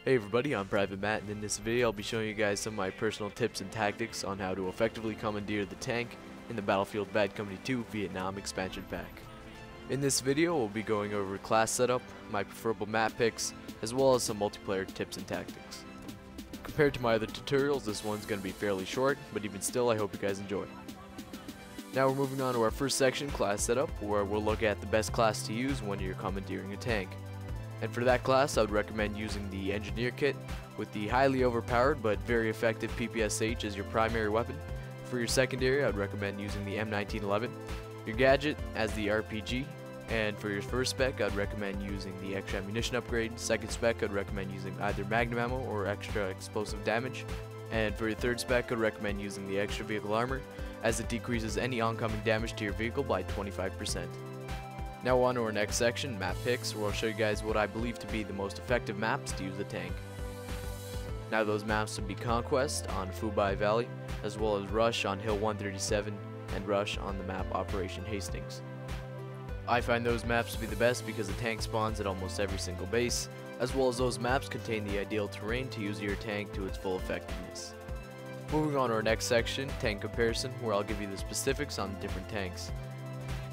Hey everybody, I'm Private Matt, and in this video I'll be showing you guys some of my personal tips and tactics on how to effectively commandeer the tank in the Battlefield Bad Company 2 Vietnam expansion pack. In this video we'll be going over class setup, my preferable map picks, as well as some multiplayer tips and tactics. Compared to my other tutorials, this one's going to be fairly short, but even still I hope you guys enjoy. Now we're moving on to our first section, class setup, where we'll look at the best class to use when you're commandeering a tank. And for that class, I would recommend using the Engineer Kit with the highly overpowered but very effective PPSH as your primary weapon. For your secondary, I would recommend using the M1911, your gadget as the RPG, and for your first spec, I'd recommend using the extra ammunition upgrade. Second spec, I'd recommend using either magnum ammo or extra explosive damage. And for your third spec, I'd recommend using the extra vehicle armor, as it decreases any oncoming damage to your vehicle by 25%. Now on to our next section, map picks, where I'll show you guys what I believe to be the most effective maps to use the tank. Now those maps would be Conquest on Phu Bai Valley, as well as Rush on Hill 137, and Rush on the map Operation Hastings. I find those maps to be the best because the tank spawns at almost every single base, as well as those maps contain the ideal terrain to use your tank to its full effectiveness. Moving on to our next section, tank comparison, where I'll give you the specifics on the different tanks.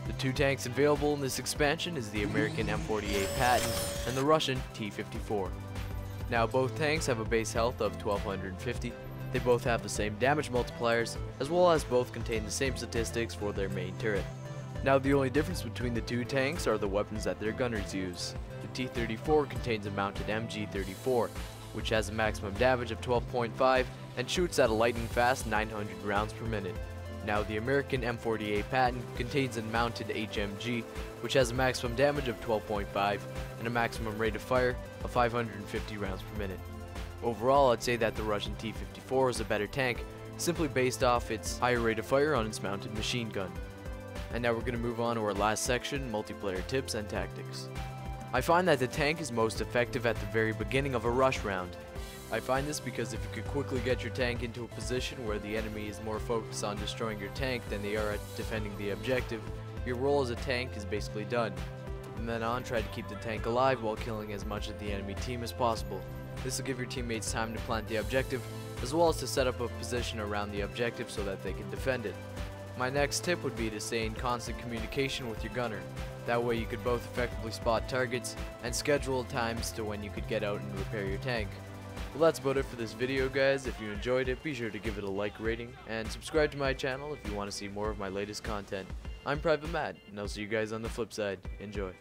The two tanks available in this expansion is the American M48 Patton and the Russian T-54. Now both tanks have a base health of 1250, they both have the same damage multipliers, as well as both contain the same statistics for their main turret. Now the only difference between the two tanks are the weapons that their gunners use. The T-34 contains a mounted MG-34, which has a maximum damage of 12.5 and shoots at a lightning fast 900 rounds per minute. Now the American M48 Patton contains a mounted HMG, which has a maximum damage of 12.5 and a maximum rate of fire of 550 rounds per minute. Overall, I'd say that the Russian T-54 is a better tank, simply based off its higher rate of fire on its mounted machine gun. And now we're going to move on to our last section, multiplayer tips and tactics. I find that the tank is most effective at the very beginning of a rush round. I find this because if you could quickly get your tank into a position where the enemy is more focused on destroying your tank than they are at defending the objective, your role as a tank is basically done. From then on, try to keep the tank alive while killing as much of the enemy team as possible. This will give your teammates time to plant the objective, as well as to set up a position around the objective so that they can defend it. My next tip would be to stay in constant communication with your gunner. That way you could both effectively spot targets and schedule times to when you could get out and repair your tank. Well, that's about it for this video, guys. If you enjoyed it, be sure to give it a like rating and subscribe to my channel if you want to see more of my latest content. I'm Private Matt, and I'll see you guys on the flip side. Enjoy.